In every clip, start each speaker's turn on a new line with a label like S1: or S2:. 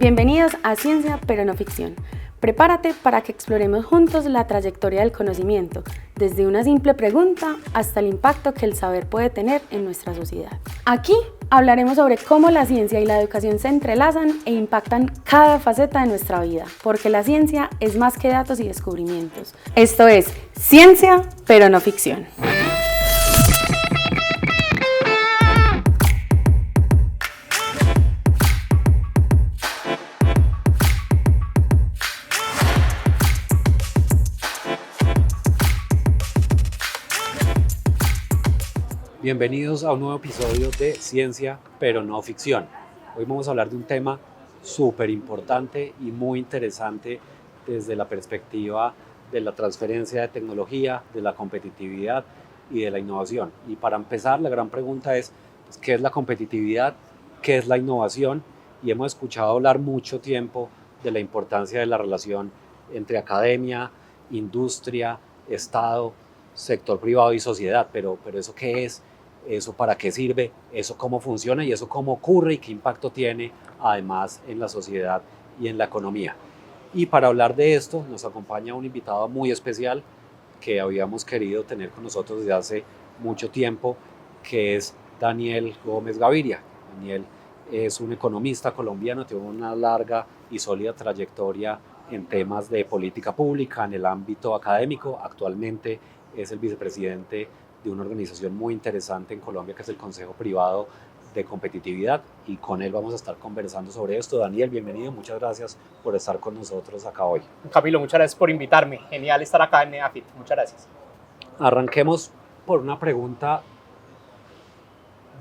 S1: Bienvenidos a Ciencia pero no ficción. Prepárate para que exploremos juntos la trayectoria del conocimiento, desde una simple pregunta hasta el impacto que el saber puede tener en nuestra sociedad. Aquí hablaremos sobre cómo la ciencia y la educación se entrelazan e impactan cada faceta de nuestra vida, porque la ciencia es más que datos y descubrimientos. Esto es Ciencia pero no ficción.
S2: Bienvenidos a un nuevo episodio de Ciencia pero no ficción. Hoy vamos a hablar de un tema súper importante y muy interesante desde la perspectiva de la transferencia de tecnología, de la competitividad y de la innovación. Y para empezar, la gran pregunta es, ¿qué es la competitividad? ¿Qué es la innovación? Y hemos escuchado hablar mucho tiempo de la importancia de la relación entre academia, industria, Estado, sector privado y sociedad. Pero ¿eso qué es? ¿Eso para qué sirve? ¿Eso cómo funciona? ¿Y eso cómo ocurre? ¿Y qué impacto tiene además en la sociedad y en la economía? Y para hablar de esto nos acompaña un invitado muy especial que habíamos querido tener con nosotros desde hace mucho tiempo, que es Daniel Gómez Gaviria. Daniel es un economista colombiano, tiene una larga y sólida trayectoria en temas de política pública, en el ámbito académico. Actualmente es el vicepresidente de una organización muy interesante en Colombia que es el Consejo Privado de Competitividad, y con él vamos a estar conversando sobre esto. Daniel, bienvenido, muchas gracias por estar con nosotros acá hoy.
S3: Camilo, muchas gracias por invitarme, genial estar acá en NEAFIT, muchas gracias.
S2: Arranquemos por una pregunta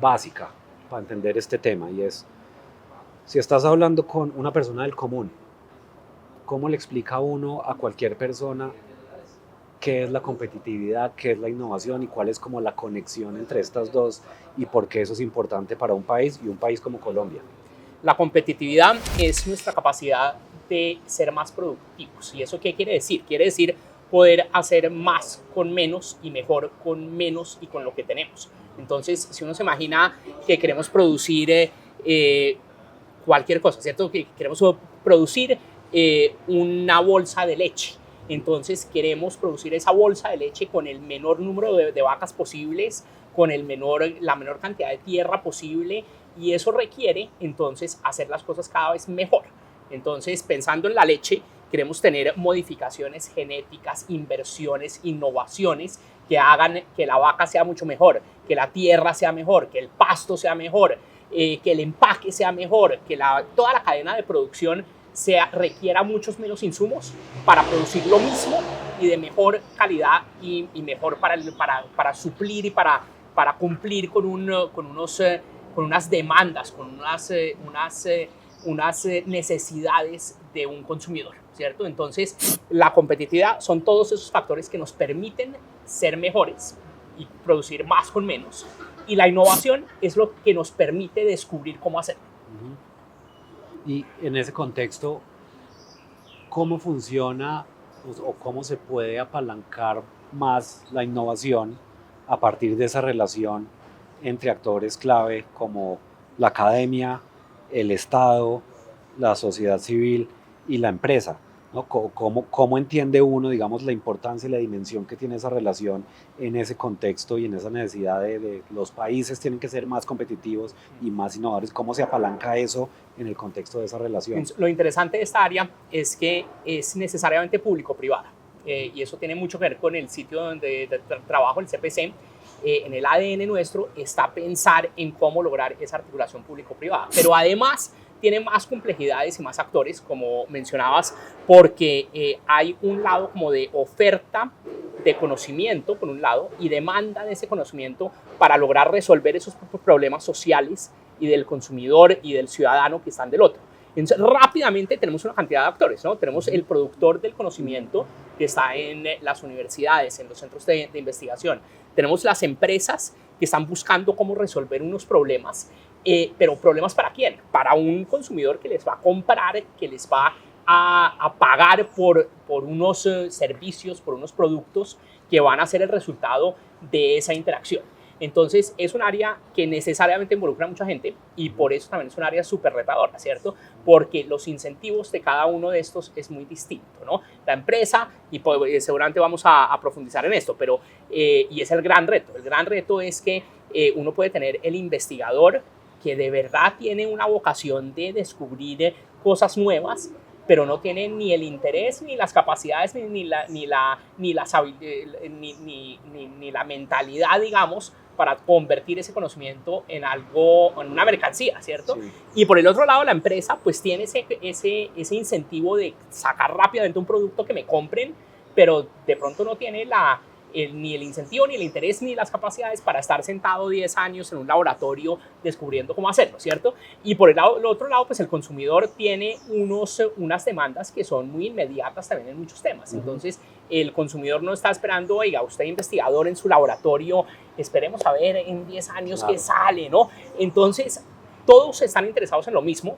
S2: básica para entender este tema, y es, si estás hablando con una persona del común, ¿cómo le explica uno a cualquier persona qué es la competitividad, qué es la innovación y cuál es como la conexión entre estas dos y por qué eso es importante para un país y un país como Colombia?
S3: La competitividad es nuestra capacidad de ser más productivos. ¿Y eso qué quiere decir? Quiere decir poder hacer más con menos y mejor con menos y con lo que tenemos. Entonces, si uno se imagina que queremos producir cualquier cosa, ¿cierto? Que queremos producir una bolsa de leche. Entonces queremos producir esa bolsa de leche con el menor número de vacas posibles, con la menor cantidad de tierra posible, y eso requiere entonces hacer las cosas cada vez mejor. Entonces, pensando en la leche, queremos tener modificaciones genéticas, inversiones, innovaciones que hagan que la vaca sea mucho mejor, que la tierra sea mejor, que el pasto sea mejor, que el empaque sea mejor, que toda la cadena de producción requiera muchos menos insumos para producir lo mismo y de mejor calidad y mejor para suplir y para cumplir con unas demandas, con unas necesidades de un consumidor, ¿cierto? Entonces, la competitividad son todos esos factores que nos permiten ser mejores y producir más con menos. Y la innovación es lo que nos permite descubrir cómo hacerlo.
S2: Y en ese contexto, ¿cómo funciona o cómo se puede apalancar más la innovación a partir de esa relación entre actores clave como la academia, el Estado, la sociedad civil y la empresa, ¿no? ¿Cómo entiende uno, digamos, la importancia y la dimensión que tiene esa relación en ese contexto y en esa necesidad de los países tienen que ser más competitivos y más innovadores? ¿Cómo se apalanca eso en el contexto de esa relación?
S3: Lo interesante de esta área es que es necesariamente público-privada, y eso tiene mucho que ver con el sitio donde trabajo, el CPC. En el ADN nuestro está pensar en cómo lograr esa articulación público-privada, pero además tiene más complejidades y más actores, como mencionabas, porque hay un lado como de oferta de conocimiento, por un lado, y demanda de ese conocimiento para lograr resolver esos problemas sociales y del consumidor y del ciudadano que están del otro. Entonces, rápidamente tenemos una cantidad de actores, ¿no? Tenemos el productor del conocimiento que está en las universidades, en los centros de investigación. Tenemos las empresas que están buscando cómo resolver unos problemas, pero ¿problemas para quién? Para un consumidor que les va a comprar, que les va a pagar por unos servicios, por unos productos que van a ser el resultado de esa interacción. Entonces es un área que necesariamente involucra a mucha gente y por eso también es un área súper retadora, ¿cierto? Porque los incentivos de cada uno de estos es muy distinto, ¿no? La empresa, y pues, seguramente vamos a profundizar en esto, pero y es el gran reto. El gran reto es que uno puede tener el investigador que de verdad tiene una vocación de descubrir cosas nuevas, pero no tiene ni el interés, ni las capacidades, ni la mentalidad, digamos, para convertir ese conocimiento en algo, en una mercancía, ¿cierto? Sí. Y por el otro lado, la empresa pues tiene ese incentivo de sacar rápidamente un producto que me compren, pero de pronto no tiene ni el incentivo, ni el interés, ni las capacidades para estar sentado 10 años en un laboratorio descubriendo cómo hacerlo, ¿cierto? Y por el otro lado, pues el consumidor tiene unas demandas que son muy inmediatas también en muchos temas. Entonces, el consumidor no está esperando, oiga, usted investigador en su laboratorio, esperemos a ver en 10 años qué sale, ¿no? Entonces, todos están interesados en lo mismo,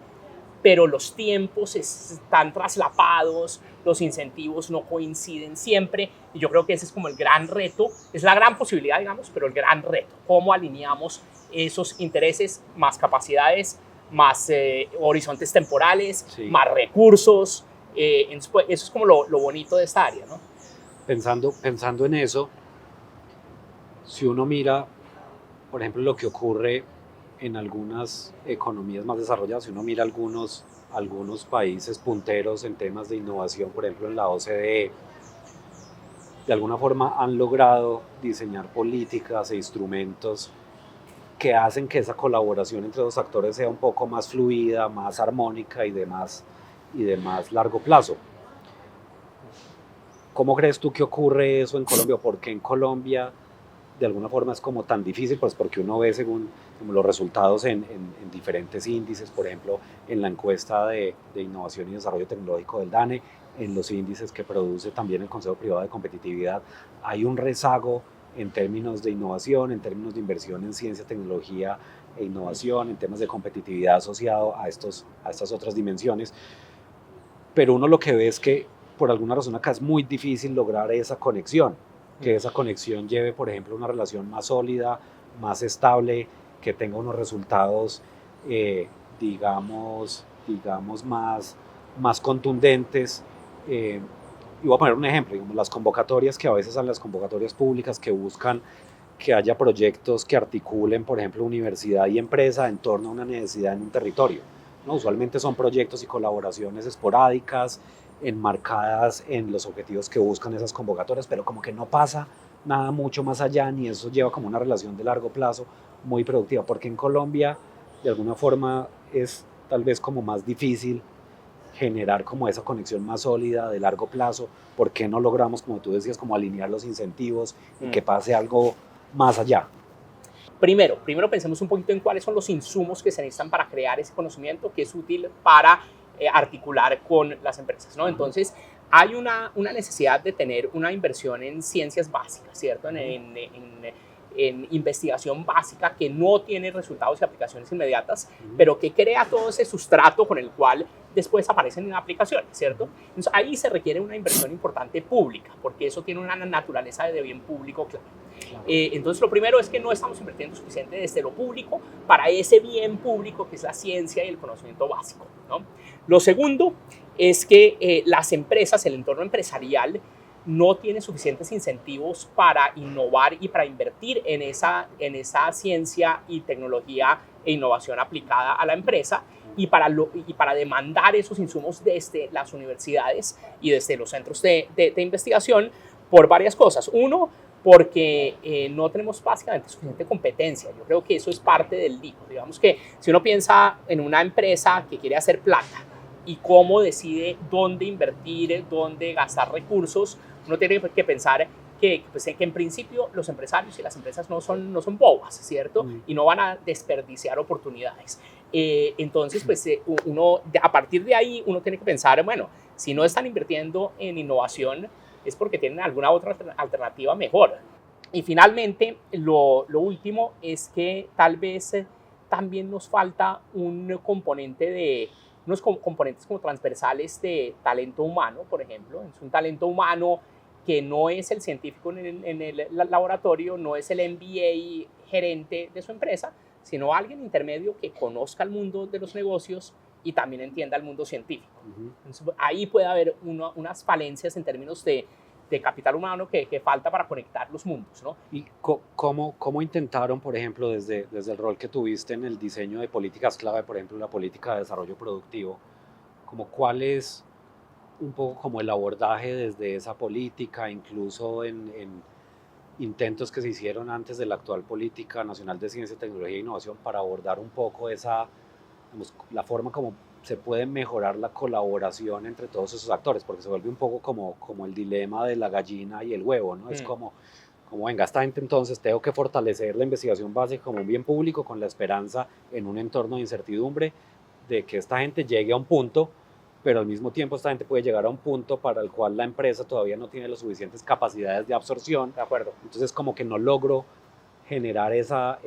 S3: pero los tiempos están traslapados, los incentivos no coinciden siempre, y yo creo que ese es como el gran reto, es la gran posibilidad, digamos, pero el gran reto, cómo alineamos esos intereses, más capacidades, más horizontes temporales, más recursos, eso es como lo bonito de esta área, ¿no?
S2: Pensando en eso, si uno mira, por ejemplo, lo que ocurre en algunas economías más desarrolladas, si uno mira algunos países punteros en temas de innovación, por ejemplo en la OCDE, de alguna forma han logrado diseñar políticas e instrumentos que hacen que esa colaboración entre los actores sea un poco más fluida, más armónica y de más largo plazo. ¿Cómo crees tú que ocurre eso en Colombia? ¿Por qué en Colombia de alguna forma es como tan difícil? Pues porque uno ve según los resultados en diferentes índices, por ejemplo, en la encuesta de innovación y desarrollo tecnológico del DANE, en los índices que produce también el Consejo Privado de Competitividad, hay un rezago en términos de innovación, en términos de inversión en ciencia, tecnología e innovación, en temas de competitividad asociado a estas otras dimensiones. Pero uno lo que ve es que por alguna razón acá es muy difícil lograr esa conexión, que esa conexión lleve, por ejemplo, una relación más sólida, más estable, que tenga unos resultados, digamos más contundentes. Y voy a poner un ejemplo, digamos, las convocatorias que a veces son las convocatorias públicas que buscan que haya proyectos que articulen, por ejemplo, universidad y empresa en torno a una necesidad en un territorio, ¿no? Usualmente son proyectos y colaboraciones esporádicas, enmarcadas en los objetivos que buscan esas convocatorias, pero como que no pasa nada mucho más allá, ni eso lleva como una relación de largo plazo muy productiva, porque en Colombia de alguna forma es tal vez como más difícil generar como esa conexión más sólida de largo plazo. ¿Por qué no logramos, como tú decías, como alinear los incentivos y que pase algo más allá?
S3: Primero pensemos un poquito en cuáles son los insumos que se necesitan para crear ese conocimiento que es útil para articular con las empresas, ¿no? Entonces, hay una necesidad de tener una inversión en ciencias básicas, ¿cierto? En investigación básica que no tiene resultados y aplicaciones inmediatas, pero que crea todo ese sustrato con el cual después aparecen en aplicaciones, ¿cierto? Entonces, ahí se requiere una inversión importante pública, porque eso tiene una naturaleza de bien público claro. Entonces, lo primero es que no estamos invirtiendo suficiente desde lo público para ese bien público que es la ciencia y el conocimiento básico, ¿no? Lo segundo es que las empresas, el entorno empresarial, no tiene suficientes incentivos para innovar y para invertir en esa ciencia y tecnología e innovación aplicada a la empresa y para demandar esos insumos desde las universidades y desde los centros de investigación por varias cosas. Uno, porque no tenemos básicamente suficiente competencia. Yo creo que eso es parte del lío. Digamos que si uno piensa en una empresa que quiere hacer plata y cómo decide dónde invertir, dónde gastar recursos, uno tiene que pensar que en principio los empresarios y las empresas no son bobas, ¿cierto? Y no van a desperdiciar oportunidades. Entonces, pues uno, a partir de ahí, uno tiene que pensar, bueno, si no están invirtiendo en innovación, es porque tienen alguna otra alternativa mejor. Y finalmente, lo último es que tal vez también nos falta unos componentes como transversales de talento humano, por ejemplo. Es un talento humano que no es el científico en el laboratorio, no es el MBA gerente de su empresa, sino alguien intermedio que conozca el mundo de los negocios y también entienda el mundo científico. Entonces, ahí puede haber unas falencias en términos de capital humano que falta para conectar los mundos, ¿no?
S2: ¿Y cómo intentaron, por ejemplo, desde el rol que tuviste en el diseño de políticas clave, por ejemplo, la política de desarrollo productivo, como cuál es un poco como el abordaje desde esa política, incluso en intentos que se hicieron antes de la actual Política Nacional de Ciencia, Tecnología e Innovación para abordar un poco esa, digamos, la forma como se puede mejorar la colaboración entre todos esos actores, porque se vuelve un poco como el dilema de la gallina y el huevo, ¿no? Es como venga, esta gente entonces tengo que fortalecer la investigación básica como un bien público con la esperanza en un entorno de incertidumbre de que esta gente llegue a un punto, pero al mismo tiempo esta gente puede llegar a un punto para el cual la empresa todavía no tiene las suficientes capacidades de absorción.
S3: De acuerdo.
S2: Entonces como que no logro generar esa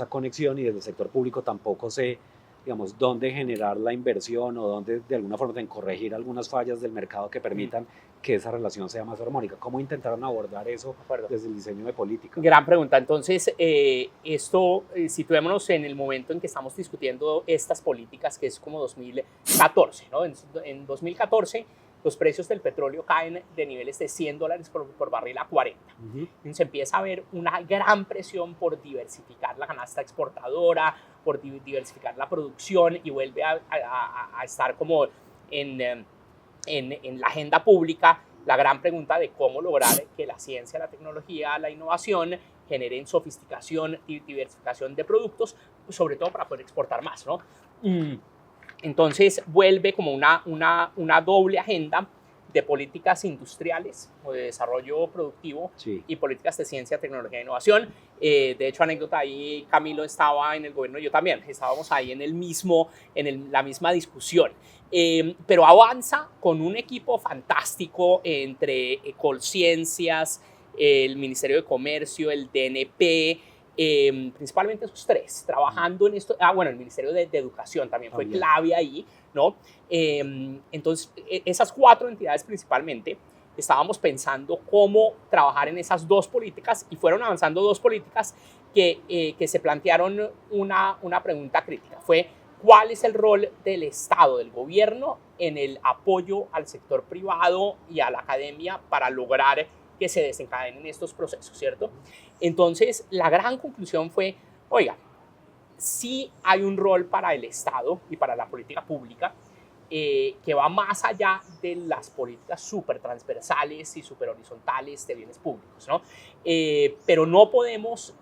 S2: conexión y desde el sector público tampoco sé, digamos, dónde generar la inversión o dónde de alguna forma corregir algunas fallas del mercado que permitan que esa relación sea más armónica. ¿Cómo intentaron abordar eso desde el diseño de política?
S3: Gran pregunta. Entonces, situémonos en el momento en que estamos discutiendo estas políticas, que es como 2014, ¿no? En 2014, los precios del petróleo caen de niveles de $100 por barril a 40. Entonces empieza a haber una gran presión por diversificar la canasta exportadora, por diversificar la producción, y vuelve a estar como en la agenda pública la gran pregunta de cómo lograr que la ciencia, la tecnología, la innovación generen sofisticación y diversificación de productos, sobre todo para poder exportar más, ¿no? Entonces vuelve como una doble agenda de políticas industriales o de desarrollo productivo, sí, y políticas de ciencia, tecnología e innovación. De hecho, anécdota, ahí Camilo estaba en el gobierno, yo también, estábamos ahí en la misma discusión. Pero avanza con un equipo fantástico entre Colciencias, el Ministerio de Comercio, el DNP, principalmente esos tres, trabajando en esto. Bueno, el Ministerio de Educación también fue clave ahí, ¿no? Entonces, esas cuatro entidades principalmente, estábamos pensando cómo trabajar en esas dos políticas, y fueron avanzando dos políticas que se plantearon una pregunta crítica. Fue, ¿cuál es el rol del Estado, del gobierno, en el apoyo al sector privado y a la academia para lograr que se desencadenen estos procesos, ¿cierto? Entonces, la gran conclusión fue, oiga, sí hay un rol para el Estado y para la política pública que va más allá de las políticas súper transversales y súper horizontales de bienes públicos, ¿no? Pero no podemos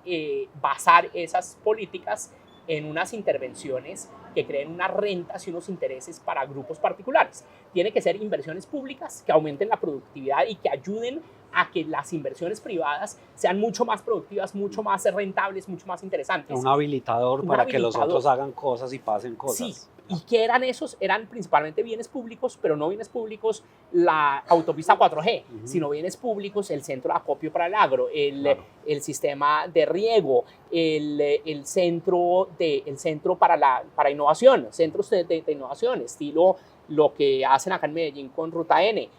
S3: basar esas políticas en unas intervenciones que creen unas rentas y unos intereses para grupos particulares. Tiene que ser inversiones públicas que aumenten la productividad y que ayuden a que las inversiones privadas sean mucho más productivas, mucho más rentables, mucho más interesantes.
S2: Un habilitador para que los otros hagan cosas y pasen cosas.
S3: Sí. ¿Y qué eran esos? Eran principalmente bienes públicos, pero no bienes públicos la autopista 4G, sino bienes públicos el centro de acopio para el agro, el sistema de riego, el centro para innovación, centros de innovación, estilo lo que hacen acá en Medellín con Ruta N,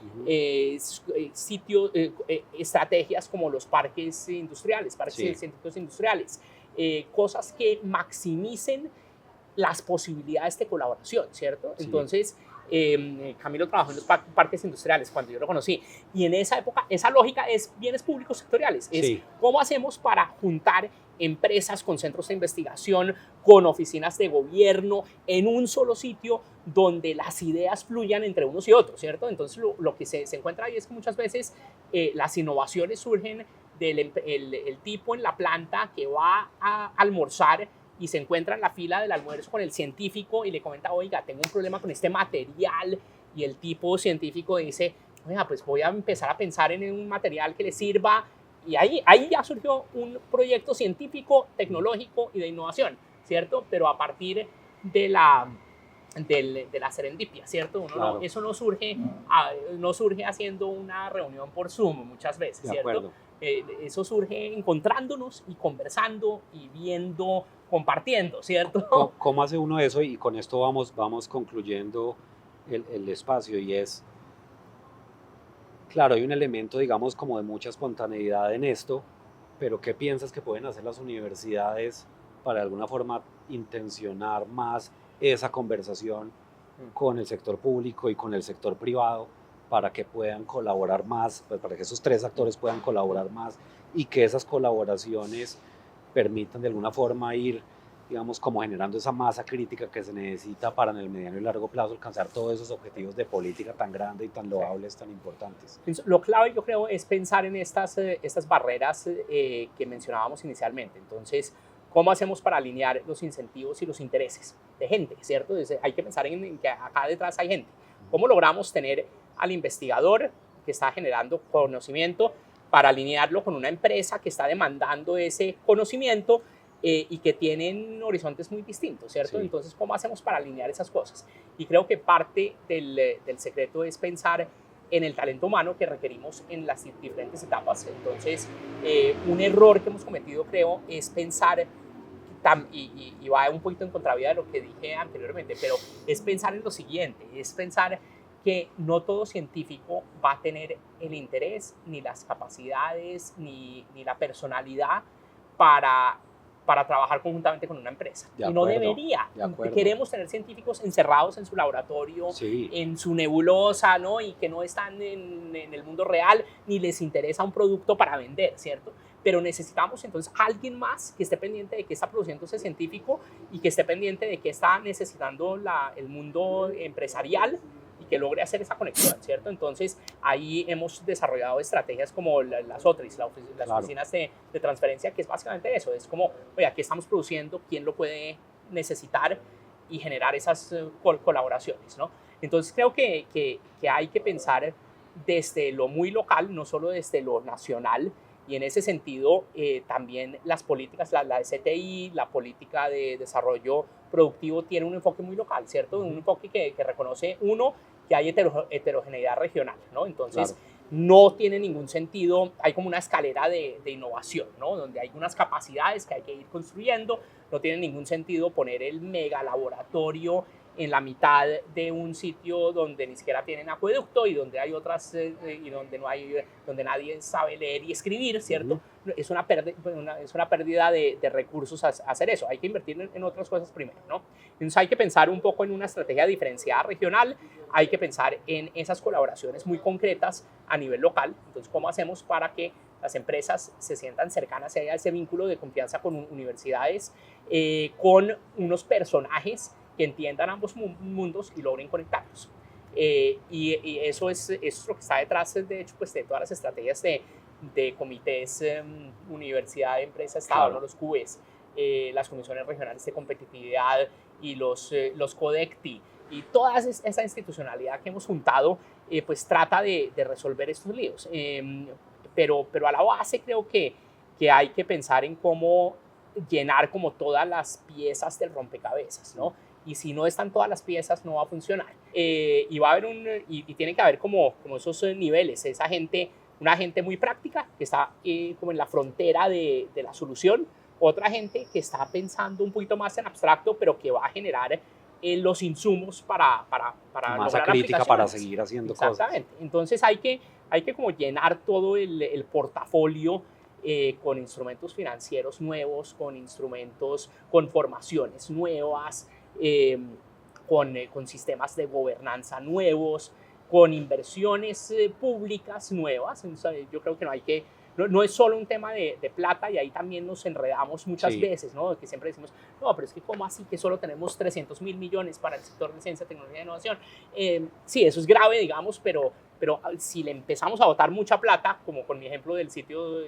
S3: estrategias como los parques industriales, parques científicos industriales, cosas que maximicen las posibilidades de colaboración, ¿cierto? Sí. Entonces, Camilo trabajó en los parques industriales cuando yo lo conocí, y en esa época esa lógica es bienes públicos sectoriales, es cómo hacemos para juntar empresas con centros de investigación, con oficinas de gobierno, en un solo sitio donde las ideas fluyan entre unos y otros, ¿cierto? Entonces lo que se encuentra ahí es que muchas veces las innovaciones surgen del el tipo en la planta que va a almorzar y se encuentra en la fila del almuerzo con el científico y le comenta, oiga, tengo un problema con este material, y el tipo científico dice, oiga, pues voy a empezar a pensar en un material que le sirva, y ahí ya surgió un proyecto científico, tecnológico y de innovación, ¿cierto? Pero a partir de la serendipia, ¿cierto?
S2: Claro.
S3: Eso no surge haciendo una reunión por Zoom muchas veces, ¿cierto? Eso surge encontrándonos y conversando y viendo, compartiendo, ¿cierto?
S2: ¿Cómo hace uno eso? Y con esto vamos concluyendo el espacio, y es, Claro, hay un elemento, digamos, como de mucha espontaneidad en esto, pero ¿qué piensas que pueden hacer las universidades para de alguna forma intencionar más esa conversación con el sector público y con el sector privado para que puedan colaborar más, pues para que esos tres actores puedan colaborar más y que esas colaboraciones permitan de alguna forma ir, digamos, como generando esa masa crítica que se necesita para en el mediano y largo plazo alcanzar todos esos objetivos de política tan grandes y tan loables, tan importantes?
S3: Lo clave, yo creo, es pensar en estas barreras que mencionábamos inicialmente. Entonces, ¿cómo hacemos para alinear los incentivos y los intereses de gente, ¿cierto? Entonces, hay que pensar en que acá detrás hay gente. ¿Cómo logramos tener al investigador que está generando conocimiento para alinearlo con una empresa que está demandando ese conocimiento y que tienen horizontes muy distintos, ¿cierto?
S2: Sí.
S3: Entonces, ¿cómo hacemos para alinear esas cosas? Y creo que parte del secreto es pensar en el talento humano que requerimos en las diferentes etapas. Entonces, un error que hemos cometido, creo, es pensar, y va un poquito en contravía de lo que dije anteriormente, pero es pensar en lo siguiente, es pensar que no todo científico va a tener el interés, ni las capacidades, ni la personalidad para trabajar conjuntamente con una empresa. Y no debería. Queremos tener científicos encerrados en su laboratorio,
S2: sí,
S3: en su nebulosa, ¿no? Y que no están en el mundo real, ni les interesa un producto para vender, ¿cierto? Pero necesitamos entonces alguien más que esté pendiente de qué está produciendo ese científico y que esté pendiente de qué está necesitando el mundo empresarial y que logre hacer esa conexión, ¿cierto? Entonces, ahí hemos desarrollado estrategias como las OTRIs, las oficinas de transferencia, que es básicamente eso, es como, oye, ¿qué estamos produciendo? ¿Quién lo puede necesitar? Y generar esas colaboraciones, ¿no? Entonces, creo que hay que pensar desde lo muy local, no solo desde lo nacional, y en ese sentido también las políticas, la de CTI, la política de desarrollo productivo tiene un enfoque muy local, ¿cierto? Un enfoque que reconoce, uno, que hay heterogeneidad regional, ¿no? Entonces, no tiene ningún sentido, hay como una escalera de innovación, ¿no? Donde hay unas capacidades que hay que ir construyendo, no tiene ningún sentido poner el mega laboratorio en la mitad de un sitio donde ni siquiera tienen acueducto y donde hay otras y donde no hay, donde nadie sabe leer y escribir, ¿cierto? Es una pérdida de recursos hacer eso. Hay que invertir en otras cosas primero, ¿no? Entonces hay que pensar un poco en una estrategia diferenciada regional, hay que pensar en esas colaboraciones muy concretas a nivel local. Entonces, ¿cómo hacemos para que las empresas se sientan cercanas a ese vínculo de confianza con universidades, con unos personajes que entiendan ambos mundos y logren conectarlos? Y eso es lo que está detrás, de hecho, pues, de todas las estrategias de comités, universidad, empresa, Estado, ¿no? Los CUEs, las comisiones regionales de competitividad y los CODECTI, y toda esa institucionalidad que hemos juntado, pues trata de resolver estos líos. Pero a la base creo que hay que pensar en cómo llenar como todas las piezas del rompecabezas, ¿no? Y si no están todas las piezas, no va a funcionar. Y va a haber y tiene que haber como esos niveles, esa gente, una gente muy práctica que está como en la frontera de la solución, otra gente que está pensando un poquito más en abstracto, pero que va a generar los insumos para
S2: masa crítica para seguir haciendo cosas.
S3: Exactamente. Entonces hay que como llenar todo el portafolio con instrumentos financieros nuevos, con instrumentos, con formaciones nuevas, con sistemas de gobernanza nuevos, con inversiones públicas nuevas. Entonces, yo creo que no es solo un tema de plata, y ahí también nos enredamos muchas veces, ¿no? Que siempre decimos, no, pero es que ¿cómo así que solo tenemos 300.000 millones para el sector de ciencia, tecnología e innovación? Sí, eso es grave, digamos, pero si le empezamos a botar mucha plata, como con mi ejemplo del sitio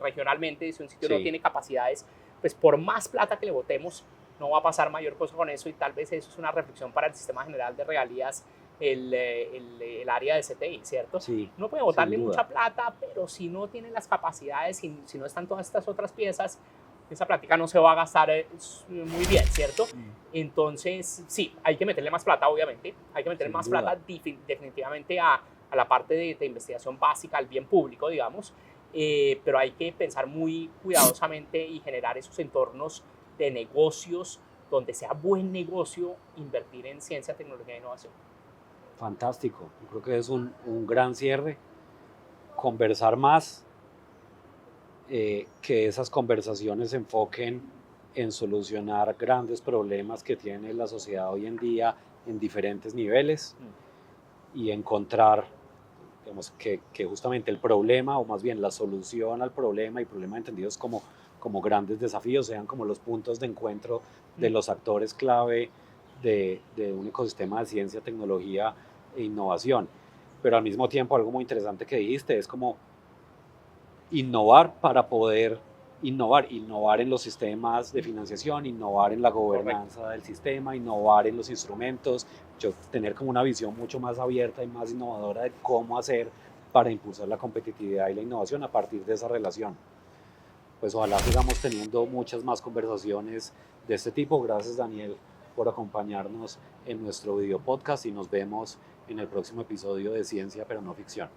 S3: regionalmente, si un sitio no tiene capacidades, pues por más plata que le botemos, no va a pasar mayor cosa con eso, y tal vez eso es una reflexión para el sistema general de regalías, el área de CTI, ¿cierto?
S2: Sí,
S3: no puede botarle mucha plata, pero si no tiene las capacidades, si no están todas estas otras piezas, esa plática no se va a gastar muy bien, ¿cierto? Entonces, sí, hay que meterle más plata, obviamente, hay que meterle más plata definitivamente a la parte de investigación básica, al bien público, digamos, pero hay que pensar muy cuidadosamente y generar esos entornos de negocios donde sea buen negocio invertir en ciencia, tecnología e innovación.
S2: Fantástico, yo creo que es un gran cierre. conversar más, que esas conversaciones se enfoquen en solucionar grandes problemas que tiene la sociedad hoy en día en diferentes niveles y encontrar, digamos, que justamente el problema, o más bien la solución al problema, y problema entendidos como grandes desafíos, sean como los puntos de encuentro de los actores clave de un ecosistema de ciencia, tecnología e innovación. Pero al mismo tiempo, algo muy interesante que dijiste es como innovar para poder innovar en los sistemas de financiación, innovar en la gobernanza del sistema, innovar en los instrumentos, tener como una visión mucho más abierta y más innovadora de cómo hacer para impulsar la competitividad y la innovación a partir de esa relación. Pues ojalá sigamos teniendo muchas más conversaciones de este tipo. Gracias, Daniel, por acompañarnos en nuestro video podcast, y nos vemos en el próximo episodio de Ciencia pero no Ficción.